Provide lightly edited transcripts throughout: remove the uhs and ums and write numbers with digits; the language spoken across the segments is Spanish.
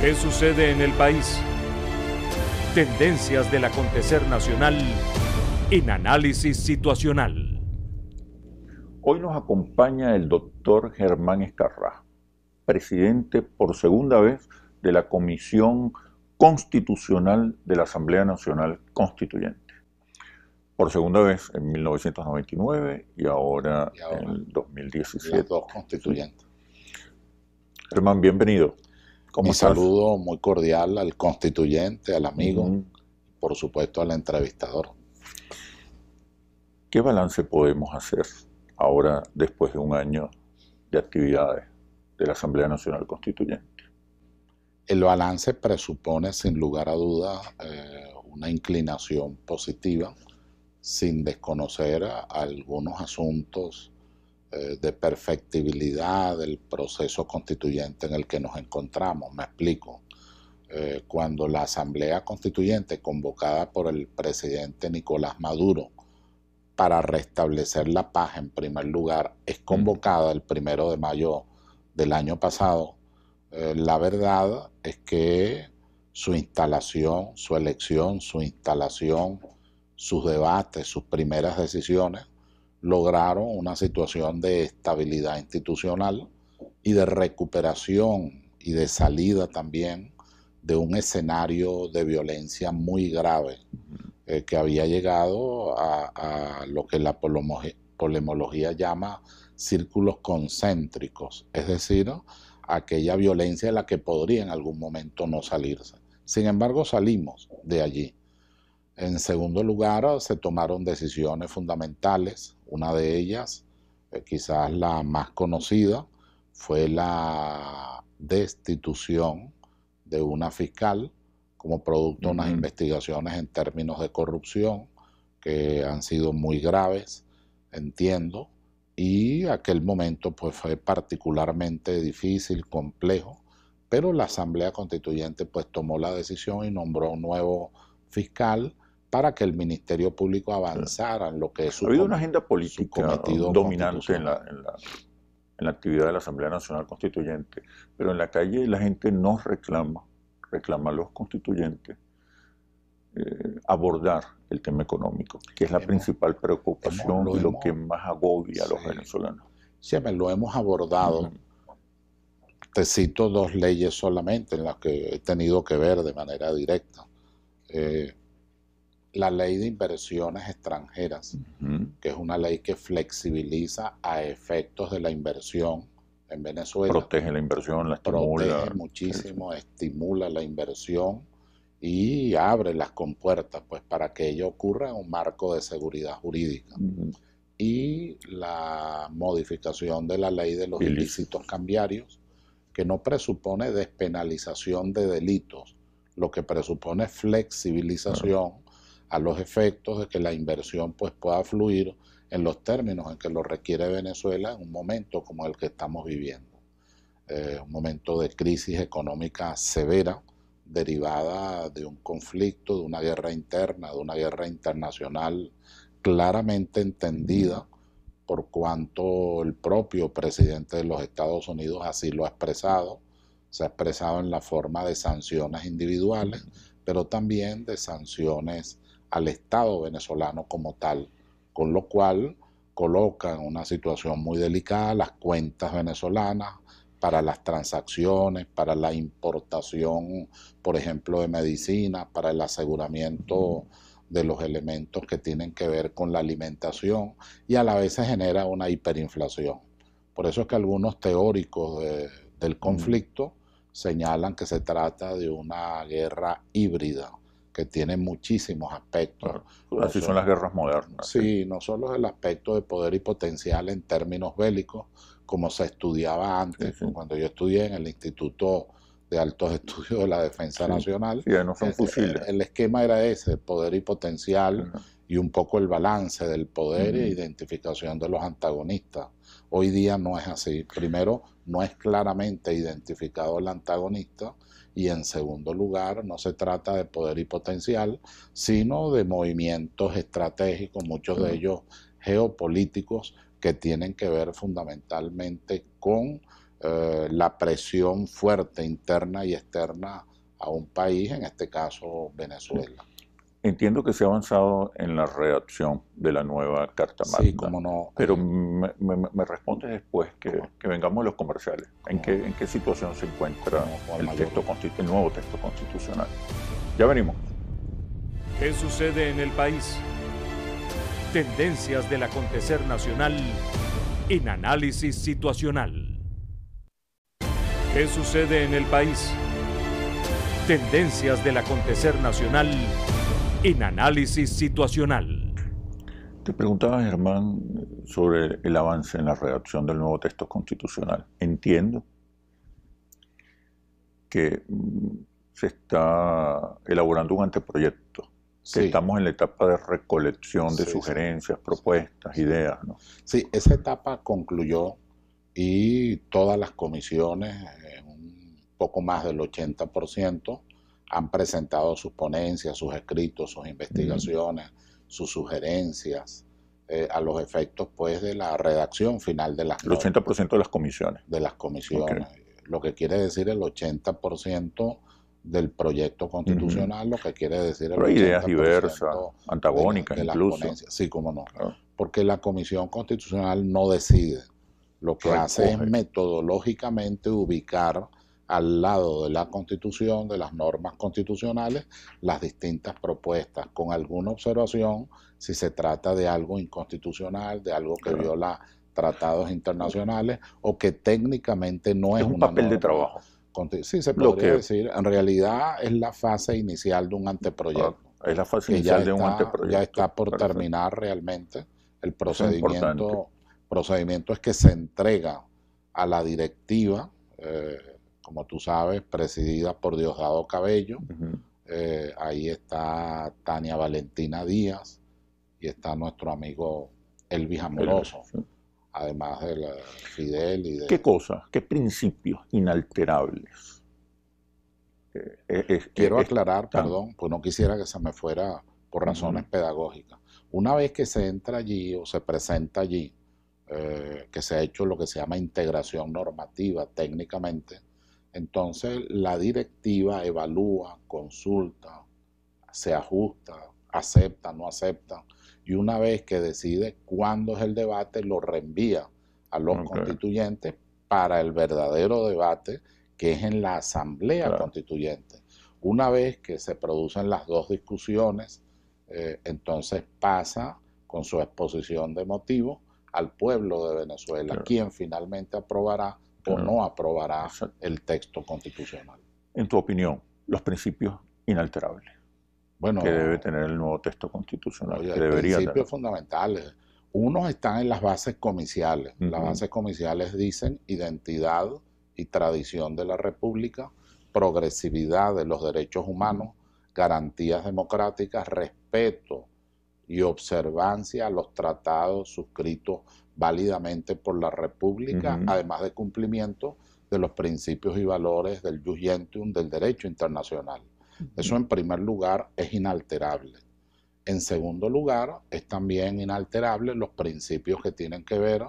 ¿Qué sucede en el país? Tendencias del acontecer nacional en Análisis Situacional. Hoy nos acompaña el doctor Germán Escarrá, presidente por segunda vez de la Comisión Constitucional de la Asamblea Nacional Constituyente. Por segunda vez en 1999 y ahora en el 2017. Las dos constituyentes. Germán, bienvenido. Mi saludo muy cordial al constituyente, al amigo, por supuesto al entrevistador. ¿Qué balance podemos hacer ahora después de un año de actividades de la Asamblea Nacional Constituyente? El balance presupone sin lugar a dudas una inclinación positiva, sin desconocer algunos asuntos de perfectibilidad del proceso constituyente en el que nos encontramos. Me explico. Cuando la Asamblea Constituyente, convocada por el presidente Nicolás Maduro para restablecer la paz en primer lugar, es convocada el 1 de mayo del año pasado, la verdad es que su instalación, su elección, su instalación, sus debates, sus primeras decisiones, lograron una situación de estabilidad institucional y de recuperación y de salida también de un escenario de violencia muy grave que había llegado a lo que la polemología llama círculos concéntricos, es decir, aquella violencia de la que podría en algún momento no salirse. Sin embargo, salimos de allí. En segundo lugar, se tomaron decisiones fundamentales. Una de ellas, quizás la más conocida, fue la destitución de una fiscal como producto de unas investigaciones en términos de corrupción que han sido muy graves, entiendo, y aquel momento pues fue particularmente difícil, complejo, pero la Asamblea Constituyente pues tomó la decisión y nombró un nuevo fiscal para que el Ministerio Público avanzara en lo que es su cometido. Ha habido una agenda política dominante en la actividad de la Asamblea Nacional Constituyente, pero en la calle la gente no reclama a los constituyentes abordar el tema económico, que es la principal preocupación y lo que más agobia a los venezolanos. Siempre lo hemos abordado. Te cito dos leyes solamente en las que he tenido que ver de manera directa. La ley de inversiones extranjeras, que es una ley que flexibiliza a efectos de la inversión en Venezuela. Protege la inversión, la estimula. Protege muchísimo, estimula la inversión y abre las compuertas pues, para que ello ocurra en un marco de seguridad jurídica. Y la modificación de la ley de los ilícitos cambiarios, que no presupone despenalización de delitos, lo que presupone flexibilización a los efectos de que la inversión pues, pueda fluir en los términos en que lo requiere Venezuela en un momento como el que estamos viviendo. Un momento de crisis económica severa, derivada de un conflicto, de una guerra interna, de una guerra internacional claramente entendida, por cuanto el propio presidente de los Estados Unidos así lo ha expresado. Se ha expresado en la forma de sanciones individuales, pero también de sanciones al Estado venezolano como tal, con lo cual coloca en una situación muy delicada las cuentas venezolanas para las transacciones, para la importación, por ejemplo, de medicinas, para el aseguramiento de los elementos que tienen que ver con la alimentación, y a la vez se genera una hiperinflación. Por eso es que algunos teóricos del conflicto señalan que se trata de una guerra híbrida, que tiene muchísimos aspectos. Así son las guerras modernas. Sí, no solo el aspecto de poder y potencial en términos bélicos, como se estudiaba antes, cuando yo estudié en el Instituto de Altos Estudios de la Defensa Nacional. Sí, no son fusiles. El esquema era ese, poder y potencial, y un poco el balance del poder e identificación de los antagonistas. Hoy día no es así. Primero, no es claramente identificado el antagonista, y en segundo lugar, no se trata de poder y potencial, sino de movimientos estratégicos, muchos de ellos geopolíticos, que tienen que ver fundamentalmente con la presión fuerte interna y externa a un país, en este caso Venezuela. Entiendo que se ha avanzado en la redacción de la nueva Carta Magna. Sí, cómo no. Pero me respondes después que vengamos a los comerciales. ¿En qué situación se encuentra el nuevo texto constitucional? Ya venimos. ¿Qué sucede en el país? Tendencias del acontecer nacional en Análisis Situacional. ¿Qué sucede en el país? Tendencias del acontecer nacional en Análisis Situacional. Te preguntaba, Germán, sobre el avance en la redacción del nuevo texto constitucional. Entiendo que se está elaborando un anteproyecto, que estamos en la etapa de recolección de sugerencias, propuestas, ideas, ¿no? Sí, esa etapa concluyó y todas las comisiones, un poco más del 80%, han presentado sus ponencias, sus escritos, sus investigaciones, sus sugerencias, a los efectos pues de la redacción final de las normas. El 80% de las comisiones. De las comisiones. Okay. Lo que quiere decir el 80% del proyecto constitucional, lo que quiere decir el 80% ideas diversas, antagónicas de incluso. Sí, cómo no. Porque la Comisión Constitucional no decide. Lo que hace es metodológicamente ubicar al lado de la Constitución, de las normas constitucionales, las distintas propuestas, con alguna observación si se trata de algo inconstitucional, de algo que viola tratados internacionales o que técnicamente no es un papel de trabajo. Sí, se podría decir. En realidad es la fase inicial de un anteproyecto. Es la fase inicial de un anteproyecto. Ya está por terminar realmente el procedimiento. Procedimiento es que se entrega a la directiva, como tú sabes, presidida por Diosdado Cabello. Ahí está Tania Valentina Díaz y está nuestro amigo Elvis Amoroso, además de Fidel y de... ¿Qué cosas, qué principios inalterables? Quiero aclarar, perdón, pues no quisiera que se me fuera por razones pedagógicas. Una vez que se entra allí o se presenta allí, que se ha hecho lo que se llama integración normativa técnicamente, entonces la directiva evalúa, consulta, se ajusta, acepta, no acepta, y una vez que decide cuándo es el debate, lo reenvía a los constituyentes para el verdadero debate, que es en la Asamblea Constituyente. Una vez que se producen las dos discusiones, entonces pasa con su exposición de motivos al pueblo de Venezuela, quien finalmente aprobará o no aprobará el texto constitucional. En tu opinión, los principios inalterables que debe tener el nuevo texto constitucional. Oye, principios fundamentales. Unos están en las bases comiciales. Las bases comiciales dicen identidad y tradición de la República, progresividad de los derechos humanos, garantías democráticas, respeto y observancia a los tratados suscritos válidamente por la República, además de cumplimiento de los principios y valores del jus gentium, del derecho internacional. Eso en primer lugar es inalterable. En segundo lugar, es también inalterable los principios que tienen que ver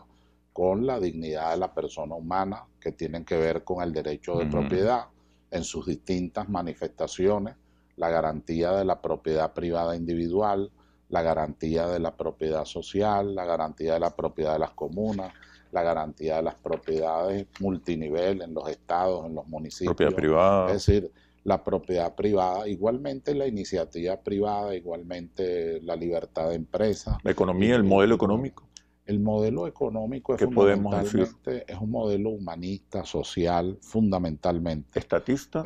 con la dignidad de la persona humana, que tienen que ver con el derecho de propiedad en sus distintas manifestaciones, la garantía de la propiedad privada individual, la garantía de la propiedad social, la garantía de la propiedad de las comunas, la garantía de las propiedades multinivel en los estados, en los municipios. Propiedad privada. Es decir, la propiedad privada, igualmente la iniciativa privada, igualmente la libertad de empresa. La economía, el modelo económico. El modelo económico es fundamentalmente, es un modelo humanista, social, fundamentalmente. ¿Estatista?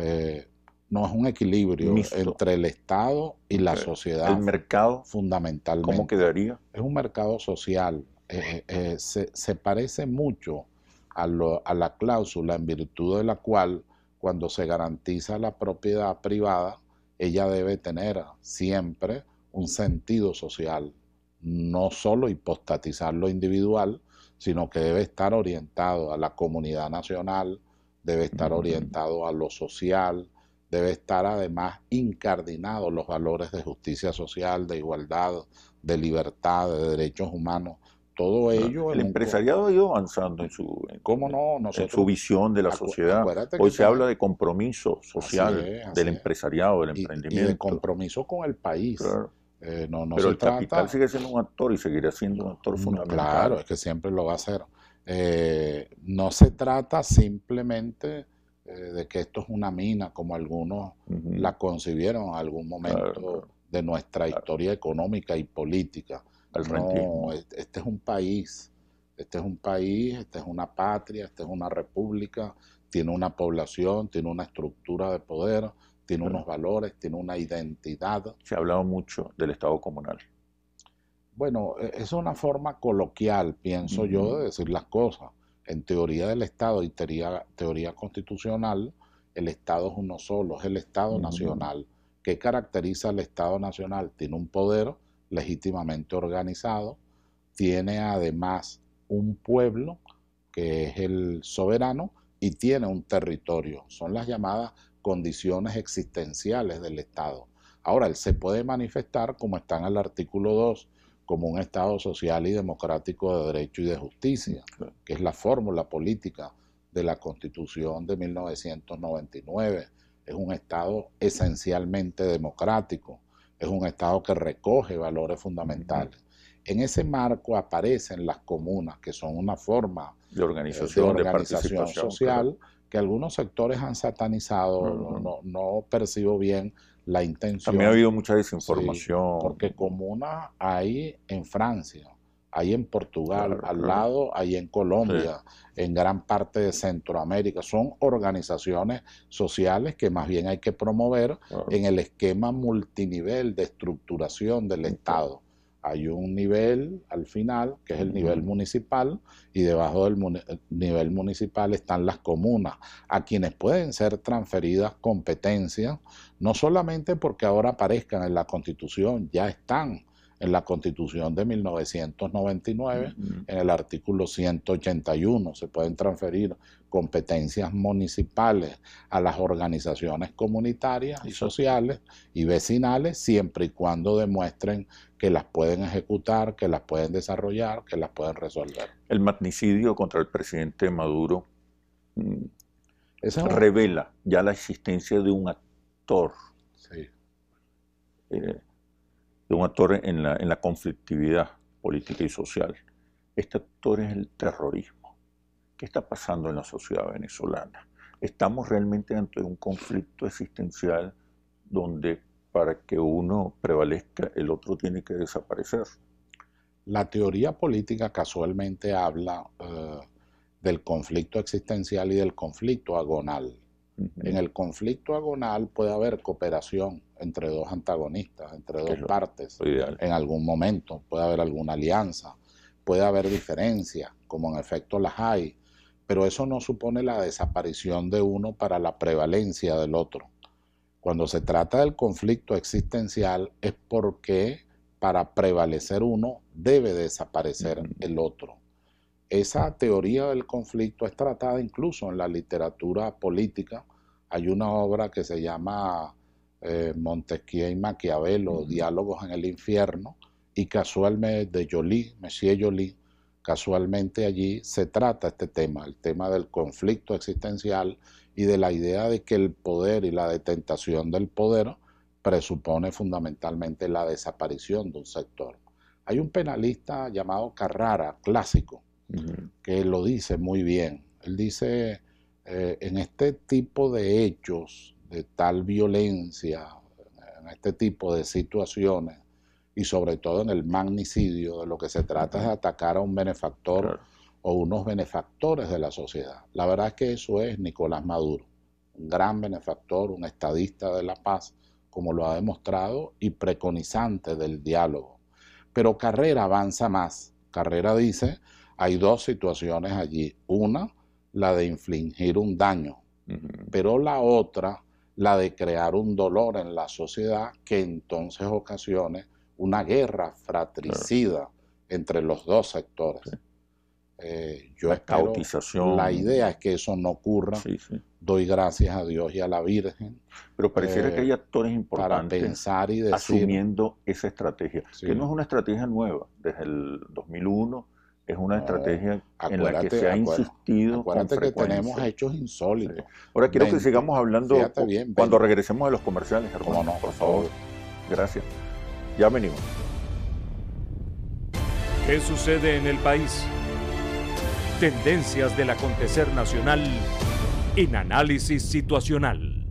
No, es un equilibrio mixto entre el Estado y la sociedad. ¿El mercado? Fundamentalmente. ¿Cómo quedaría? Es un mercado social. Se parece mucho a la cláusula en virtud de la cual, cuando se garantiza la propiedad privada, ella debe tener siempre un sentido social. No solo hipostatizar lo individual, sino que debe estar orientado a la comunidad nacional, debe estar orientado a lo social, debe estar además incardinado los valores de justicia social, de igualdad, de libertad, de derechos humanos, Todo ello... El empresariado ha ido avanzando en su, ¿Cómo no? en su visión de la sociedad. Hoy se habla de compromiso social del empresariado, del emprendimiento. Y de compromiso con el país. Claro. No Pero se el capital sigue siendo un actor y seguirá siendo un actor fundamental. Claro, es que siempre lo va a hacer. No se trata simplemente de que esto es una mina, como algunos la concibieron en algún momento de nuestra historia económica y política. No, este es un país, esta es una patria, esta es una república, tiene una población, tiene una estructura de poder, tiene unos valores, tiene una identidad. Se ha hablado mucho del Estado comunal. Bueno, es una forma coloquial, pienso yo, de decir las cosas. En teoría del Estado y teoría constitucional, el Estado es uno solo, es el Estado nacional. ¿Qué caracteriza al Estado nacional? Tiene un poder legítimamente organizado, tiene además un pueblo que es el soberano y tiene un territorio. Son las llamadas condiciones existenciales del Estado. Ahora, él se puede manifestar, como está en el artículo 2, como un Estado social y democrático de derecho y de justicia, que es la fórmula política de la Constitución de 1999. Es un Estado esencialmente democrático, es un Estado que recoge valores fundamentales. En ese marco aparecen las comunas, que son una forma de organización, de participación social, que algunos sectores han satanizado. No percibo bien la intención. También ha habido mucha desinformación. Sí, porque comunas hay en Francia, hay en Portugal, al lado hay en Colombia, en gran parte de Centroamérica. Son organizaciones sociales que más bien hay que promover en el esquema multinivel de estructuración del Estado. Hay un nivel al final, que es el nivel municipal, y debajo del nivel municipal están las comunas, a quienes pueden ser transferidas competencias, no solamente porque ahora aparezcan en la Constitución, ya están en la Constitución de 1999, en el artículo 181, se pueden transferir competencias municipales a las organizaciones comunitarias y sociales y vecinales, siempre y cuando demuestren que las pueden ejecutar, que las pueden desarrollar, que las pueden resolver. El magnicidio contra el presidente Maduro revela ya la existencia de un actor. Sí. De un actor en la conflictividad política y social. Este actor es el terrorismo. ¿Qué está pasando en la sociedad venezolana? ¿Estamos realmente ante un conflicto existencial donde para que uno prevalezca el otro tiene que desaparecer? La teoría política casualmente habla del conflicto existencial y del conflicto agonal. En el conflicto agonal puede haber cooperación entre dos antagonistas, entre dos partes. En algún momento puede haber alguna alianza, puede haber diferencias, como en efecto las hay, pero eso no supone la desaparición de uno para la prevalencia del otro. Cuando se trata del conflicto existencial es porque para prevalecer uno debe desaparecer el otro. Esa teoría del conflicto es tratada incluso en la literatura política. Hay una obra que se llama Montesquieu y Maquiavelo, Diálogos en el infierno, y casualmente de Joly, Monsieur Joly, casualmente allí se trata este tema, el tema del conflicto existencial y de la idea de que el poder y la detentación del poder presupone fundamentalmente la desaparición de un sector. Hay un penalista llamado Carrara, clásico, que lo dice muy bien. Él dice, en este tipo de hechos, de tal violencia, en este tipo de situaciones, y sobre todo en el magnicidio, de lo que se trata es de atacar a un benefactor o unos benefactores de la sociedad. La verdad es que eso es Nicolás Maduro, un gran benefactor, un estadista de la paz, como lo ha demostrado, y preconizante del diálogo. Pero Carrera avanza más. Carrera dice, hay dos situaciones allí. Una, la de infligir un daño, pero la otra, la de crear un dolor en la sociedad que entonces ocasione una guerra fratricida entre los dos sectores. Yo espero, la idea es que eso no ocurra. Doy gracias a Dios y a la Virgen. Pero pareciera que hay actores importantes para pensar y decir, asumiendo esa estrategia, que no es una estrategia nueva. Desde el 2001 es una estrategia en la que Acuérdate, se ha insistido con acuérdate que frecuencia. tenemos hechos insólitos. Sí. Ahora quiero que sigamos hablando fíjate bien, cuando 20. regresemos de los comerciales, hermano. Cómo no, por favor. Gracias. Ya venimos. ¿Qué sucede en el país? Tendencias del acontecer nacional en Análisis Situacional.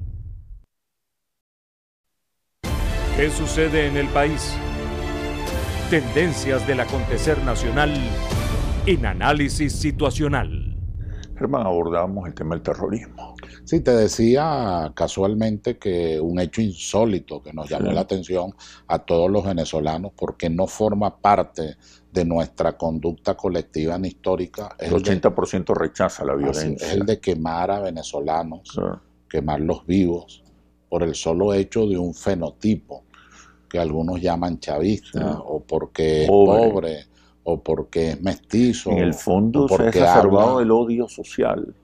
¿Qué sucede en el país? Tendencias del acontecer nacional en Análisis Situacional. Germán, abordamos el tema del terrorismo. Sí, te decía casualmente que un hecho insólito que nos llamó la atención a todos los venezolanos porque no forma parte de nuestra conducta colectiva ni histórica. El 80% rechaza la violencia. Es el de quemar a venezolanos, quemarlos vivos, por el solo hecho de un fenotipo que algunos llaman chavista, o porque es pobre, o porque es mestizo. En el fondo se ha exacerbado el odio social.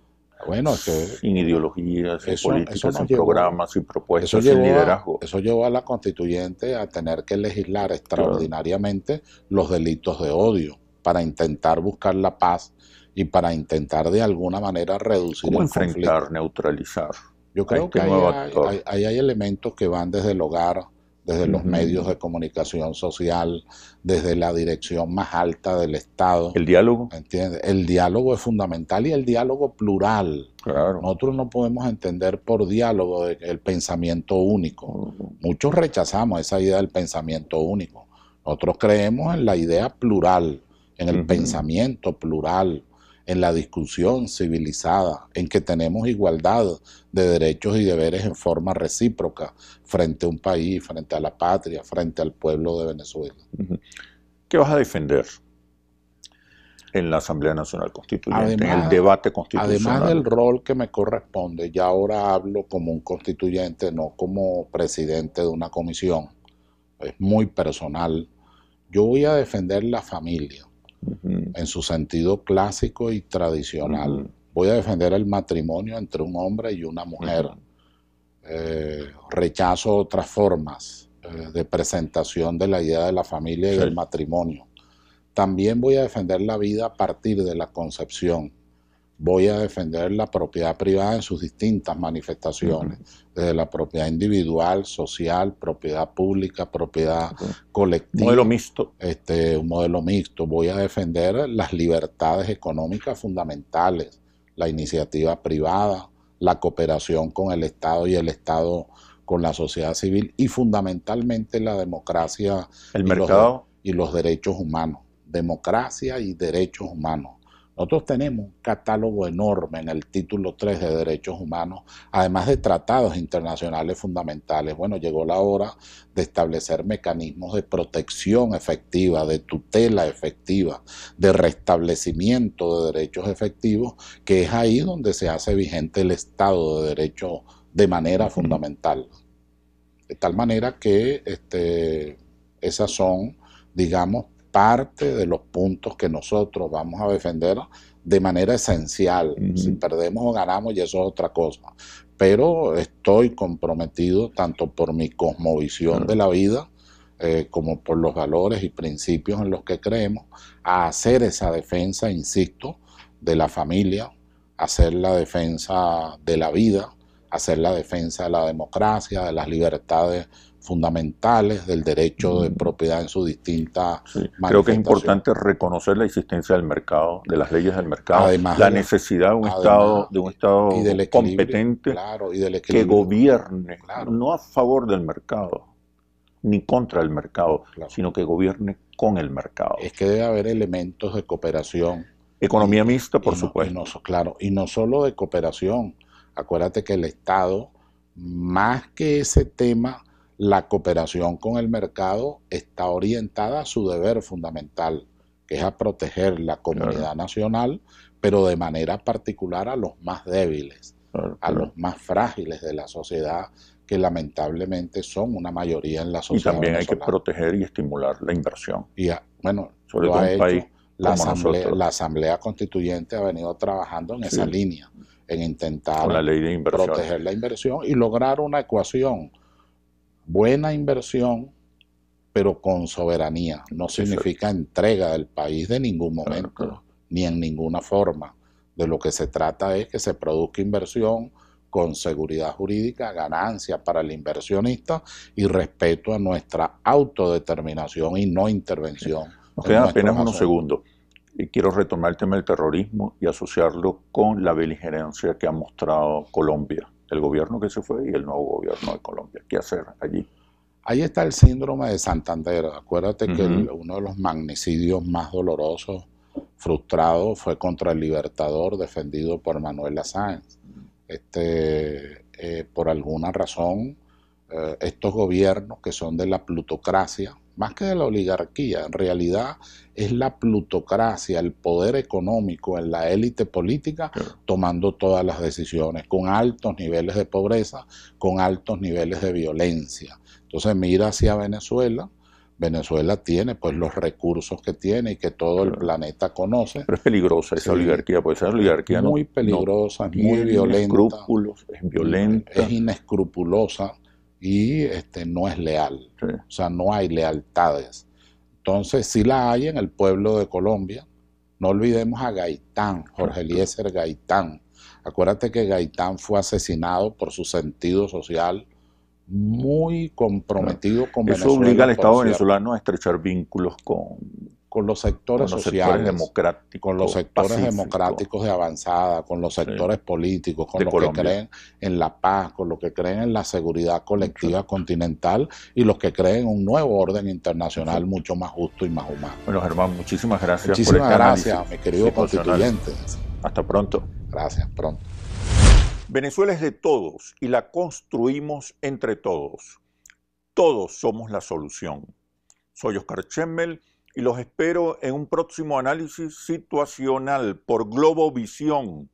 Bueno, sin ideologías, sin políticas, sin programas, sin propuestas, sin liderazgo. Eso llevó a la constituyente a tener que legislar extraordinariamente los delitos de odio para intentar buscar la paz y para intentar de alguna manera reducir el conflicto. Neutralizar. Yo creo que hay elementos que van desde el hogar, desde los medios de comunicación social, desde la dirección más alta del Estado. ¿El diálogo? ¿Entiendes? El diálogo es fundamental y el diálogo plural. Claro. Nosotros no podemos entender por diálogo el pensamiento único. Muchos rechazamos esa idea del pensamiento único. Nosotros creemos en la idea plural, en el pensamiento plural, en la discusión civilizada, en que tenemos igualdad de derechos y deberes en forma recíproca frente a un país, frente a la patria, frente al pueblo de Venezuela. ¿Qué vas a defender en la Asamblea Nacional Constituyente, en el debate constitucional? Además del rol que me corresponde, ya ahora hablo como un constituyente, no como presidente de una comisión, es muy personal. Yo voy a defender la familia. En su sentido clásico y tradicional. Voy a defender el matrimonio entre un hombre y una mujer. Rechazo otras formas de presentación de la idea de la familia y del matrimonio. También voy a defender la vida a partir de la concepción. Voy a defender la propiedad privada en sus distintas manifestaciones, desde la propiedad individual, social, propiedad pública, propiedad colectiva. Modelo mixto. Un modelo mixto. Voy a defender las libertades económicas fundamentales, la iniciativa privada, la cooperación con el Estado y el Estado con la sociedad civil y fundamentalmente la democracia y los derechos humanos. Democracia y derechos humanos. Nosotros tenemos un catálogo enorme en el título 3 de Derechos Humanos, además de tratados internacionales fundamentales. Bueno, llegó la hora de establecer mecanismos de protección efectiva, de tutela efectiva, de restablecimiento de derechos efectivos, que es ahí donde se hace vigente el Estado de Derecho de manera fundamental. De tal manera que esas son, digamos, parte de los puntos que nosotros vamos a defender de manera esencial. Si perdemos o ganamos, y eso es otra cosa. Pero estoy comprometido tanto por mi cosmovisión de la vida como por los valores y principios en los que creemos, a hacer esa defensa, insisto, de la familia, hacer la defensa de la vida, hacer la defensa de la democracia, de las libertades fundamentales, del derecho de propiedad en su distintas manifestaciones. Creo que es importante reconocer la existencia del mercado, de las leyes del mercado, además la necesidad de un Estado competente que gobierne, no a favor del mercado, ni contra el mercado, sino que gobierne con el mercado. Es que debe haber elementos de cooperación. Economía mixta, por supuesto. Y no solo de cooperación. Acuérdate que el Estado, más que ese tema, la cooperación con el mercado está orientada a su deber fundamental, que es a proteger la comunidad nacional, pero de manera particular a los más débiles, a los más frágiles de la sociedad, que lamentablemente son una mayoría en la sociedad. Y también hay que proteger y estimular la inversión. Y sobre todo en un país la Asamblea Constituyente ha venido trabajando en esa línea, en intentar con la ley de proteger la inversión y lograr una ecuación. Buena inversión pero con soberanía. No significa entrega del país de ningún momento, ni en ninguna forma. De lo que se trata es que se produzca inversión con seguridad jurídica, ganancia para el inversionista y respeto a nuestra autodeterminación y no intervención. Nos quedan apenas unos segundos. Y quiero retomar el tema del terrorismo y asociarlo con la beligerancia que ha mostrado Colombia, el gobierno que se fue y el nuevo gobierno de Colombia. ¿Qué hacer allí? Ahí está el síndrome de Santander. Acuérdate que uno de los magnicidios más dolorosos, frustrados, fue contra el Libertador, defendido por Manuel Sáenz. Por alguna razón, estos gobiernos que son de la plutocracia, más que de la oligarquía, en realidad es la plutocracia, el poder económico en la élite política, tomando todas las decisiones, con altos niveles de pobreza, con altos niveles de violencia. Entonces mira hacia Venezuela. Venezuela tiene pues los recursos que tiene y que todo el planeta conoce. Pero es peligrosa esa oligarquía, pues esa oligarquía muy peligrosa, es muy violenta. Escrúpulos, es violenta. Es inescrupulosa y no es leal. Sí. O sea, no hay lealtades. Entonces sí la hay en el pueblo de Colombia. No olvidemos a Gaitán, Jorge Eliezer Gaitán. Acuérdate que Gaitán fue asesinado por su sentido social, muy comprometido con Venezuela. Eso obliga al Estado venezolano a estrechar vínculos con los sectores sociales, democráticos, con los sectores democráticos de avanzada, con los sectores políticos, con los que creen en la paz, con los que creen en la seguridad colectiva continental y los que creen en un nuevo orden internacional mucho más justo y más humano. Bueno, Germán, muchísimas gracias. Muchísimas gracias, mi querido constituyente. Hasta pronto. Gracias, pronto. Venezuela es de todos y la construimos entre todos. Todos somos la solución. Soy Oscar Chemmel y los espero en un próximo análisis situacional por Globovisión.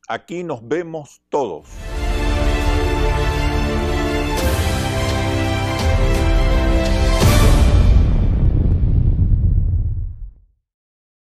Aquí nos vemos todos.